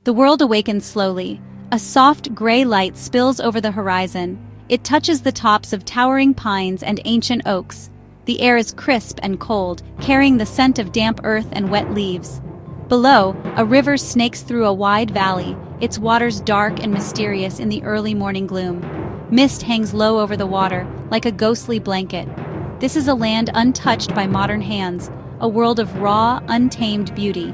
The world awakens slowly. A soft gray light spills over the horizon. It touches the tops of towering pines and ancient oaks. The air is crisp and cold, carrying the scent of damp earth and wet leaves. Below, a river snakes through a wide valley, its waters dark and mysterious in the early morning gloom. Mist hangs low over the water, like a ghostly blanket. This is a land untouched by modern hands, a world of raw, untamed beauty.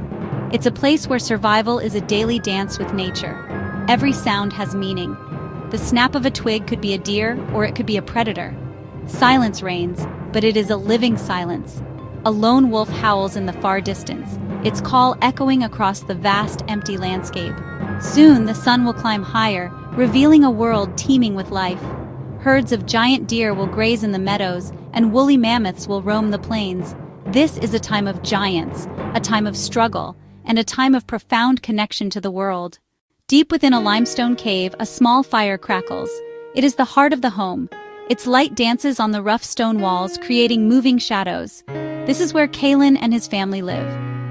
It's a place where survival is a daily dance with nature. Every sound has meaning. The snap of a twig could be a deer, or it could be a predator. Silence reigns, but it is a living silence. A lone wolf howls in the far distance, its call echoing across the vast, empty landscape. Soon the sun will climb higher, revealing a world teeming with life. Herds of giant deer will graze in the meadows, and woolly mammoths will roam the plains. This is a time of giants, a time of struggle, and a time of profound connection to the world. Deep within a limestone cave, a small fire crackles. It is the heart of the home. Its light dances on the rough stone walls, creating moving shadows. This is where Kalen and his family live.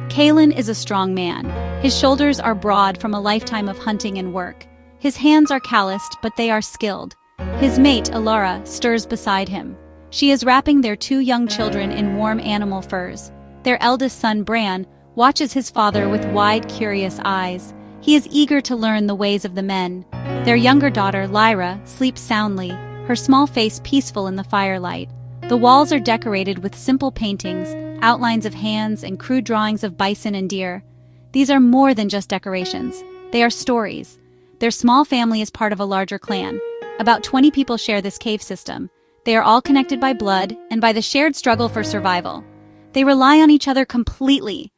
Kalen is a strong man. His shoulders are broad from a lifetime of hunting and work. His hands are calloused, but they are skilled. His mate, Alara, stirs beside him. She is wrapping their 2 young children in warm animal furs. Their eldest son, Bran, watches his father with wide, curious eyes. He is eager to learn the ways of the men. Their younger daughter, Lyra, sleeps soundly, her small face peaceful in the firelight. The walls are decorated with simple paintings, outlines of hands, and crude drawings of bison and deer. These are more than just decorations. They are stories. Their small family is part of a larger clan. About 20 people share this cave system. They are all connected by blood and by the shared struggle for survival. They rely on each other completely.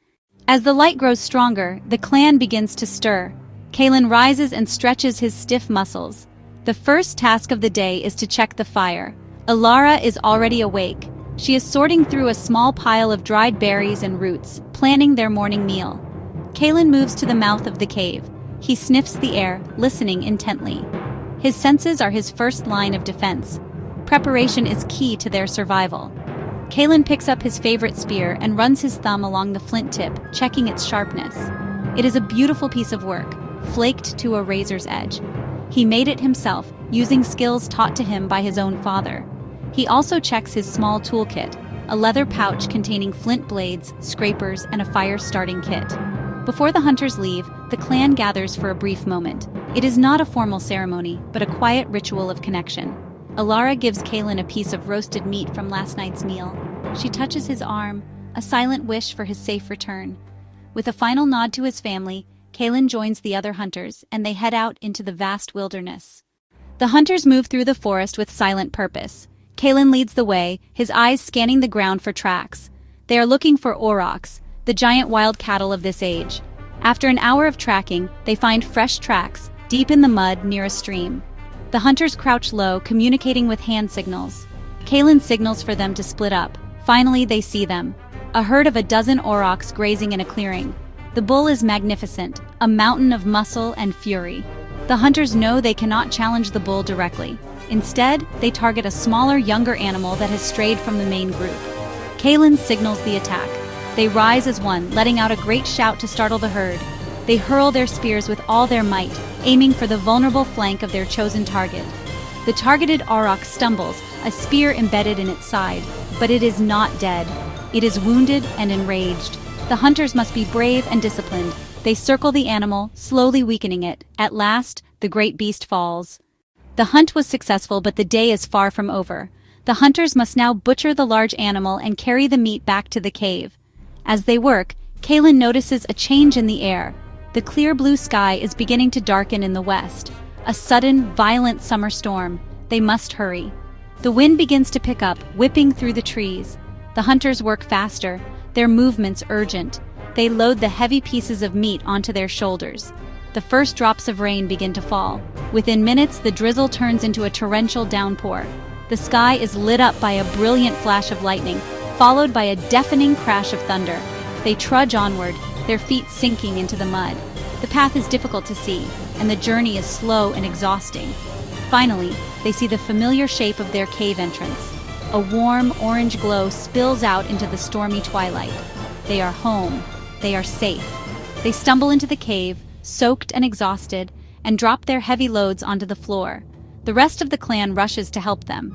As the light grows stronger, the clan begins to stir. Kalen rises and stretches his stiff muscles. The first task of the day is to check the fire. Alara is already awake. She is sorting through a small pile of dried berries and roots, planning their morning meal. Kalen moves to the mouth of the cave. He sniffs the air, listening intently. His senses are his first line of defense. Preparation is key to their survival. Kalen picks up his favorite spear and runs his thumb along the flint tip, checking its sharpness. It is a beautiful piece of work, flaked to a razor's edge. He made it himself, using skills taught to him by his own father. He also checks his small toolkit, a leather pouch containing flint blades, scrapers, and a fire-starting kit. Before the hunters leave, the clan gathers for a brief moment. It is not a formal ceremony, but a quiet ritual of connection. Alara gives Kalen a piece of roasted meat from last night's meal. She touches his arm, a silent wish for his safe return. With a final nod to his family, Kalen joins the other hunters, and they head out into the vast wilderness. The hunters move through the forest with silent purpose. Kalen leads the way, his eyes scanning the ground for tracks. They are looking for aurochs, the giant wild cattle of this age. After an hour of tracking, they find fresh tracks, deep in the mud near a stream. The hunters crouch low, communicating with hand signals. Kalen signals for them to split up. Finally, they see them. A herd of a dozen aurochs grazing in a clearing. The bull is magnificent, a mountain of muscle and fury. The hunters know they cannot challenge the bull directly. Instead, they target a smaller, younger animal that has strayed from the main group. Kalen signals the attack. They rise as one, letting out a great shout to startle the herd. They hurl their spears with all their might, aiming for the vulnerable flank of their chosen target. The targeted auroch stumbles, a spear embedded in its side, but it is not dead. It is wounded and enraged. The hunters must be brave and disciplined. They circle the animal, slowly weakening it. At last, the great beast falls. The hunt was successful, but the day is far from over. The hunters must now butcher the large animal and carry the meat back to the cave. As they work, Kalen notices a change in the air. The clear blue sky is beginning to darken in the west. A sudden, violent summer storm. They must hurry. The wind begins to pick up, whipping through the trees. The hunters work faster, their movements urgent. They load the heavy pieces of meat onto their shoulders. The first drops of rain begin to fall. Within minutes, the drizzle turns into a torrential downpour. The sky is lit up by a brilliant flash of lightning, followed by a deafening crash of thunder. They trudge onward, their feet sinking into the mud. The path is difficult to see, and the journey is slow and exhausting. Finally, they see the familiar shape of their cave entrance. A warm, orange glow spills out into the stormy twilight. They are home. They are safe. They stumble into the cave, soaked and exhausted, and drop their heavy loads onto the floor. The rest of the clan rushes to help them.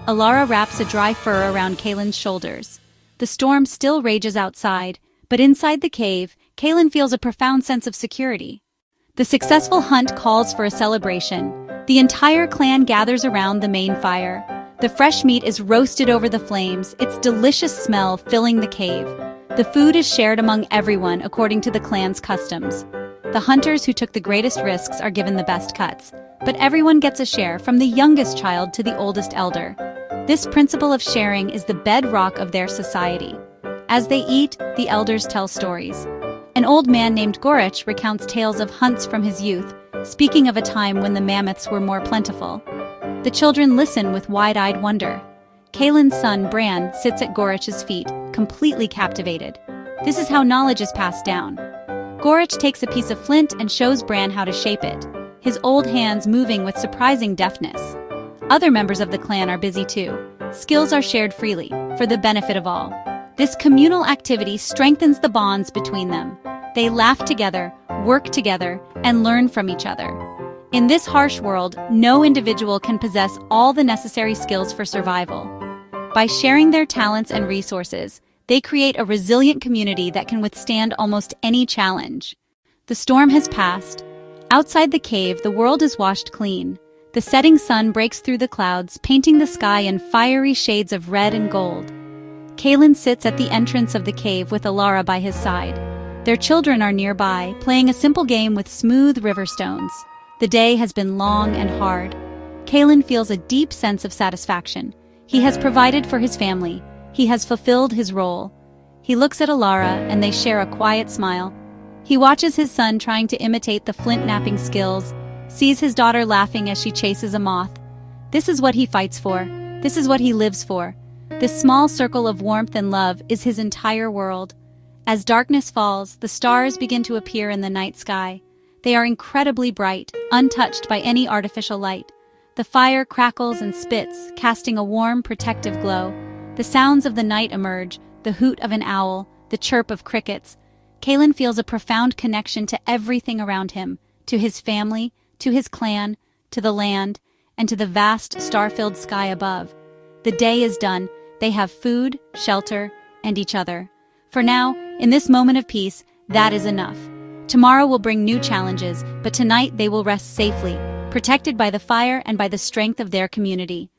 Alara wraps a dry fur around Kalen's shoulders. The storm still rages outside, but inside the cave, Kalen feels a profound sense of security. The successful hunt calls for a celebration. The entire clan gathers around the main fire. The fresh meat is roasted over the flames, its delicious smell filling the cave. The food is shared among everyone according to the clan's customs. The hunters who took the greatest risks are given the best cuts, but everyone gets a share from the youngest child to the oldest elder. This principle of sharing is the bedrock of their society. As they eat, the elders tell stories. An old man named Gorich recounts tales of hunts from his youth, speaking of a time when the mammoths were more plentiful. The children listen with wide-eyed wonder. Kalen's son, Bran, sits at Gorich's feet, completely captivated. This is how knowledge is passed down. Gorich takes a piece of flint and shows Bran how to shape it, his old hands moving with surprising deftness. Other members of the clan are busy too. Skills are shared freely, for the benefit of all. This communal activity strengthens the bonds between them. They laugh together, work together, and learn from each other. In this harsh world, no individual can possess all the necessary skills for survival. By sharing their talents and resources, they create a resilient community that can withstand almost any challenge. The storm has passed. Outside the cave, the world is washed clean. The setting sun breaks through the clouds, painting the sky in fiery shades of red and gold. Kalen sits at the entrance of the cave with Alara by his side. Their children are nearby, playing a simple game with smooth river stones. The day has been long and hard. Kalen feels a deep sense of satisfaction. He has provided for his family. He has fulfilled his role. He looks at Alara and they share a quiet smile. He watches his son trying to imitate the flint-knapping skills, sees his daughter laughing as she chases a moth. This is what he fights for. This is what he lives for. This small circle of warmth and love is his entire world. As darkness falls, the stars begin to appear in the night sky. They are incredibly bright, untouched by any artificial light. The fire crackles and spits, casting a warm, protective glow. The sounds of the night emerge, the hoot of an owl, the chirp of crickets. Kalen feels a profound connection to everything around him, to his family, to his clan, to the land, and to the vast, star-filled sky above. The day is done. They have food, shelter, and each other. For now, in this moment of peace, that is enough. Tomorrow will bring new challenges, but tonight they will rest safely, protected by the fire and by the strength of their community.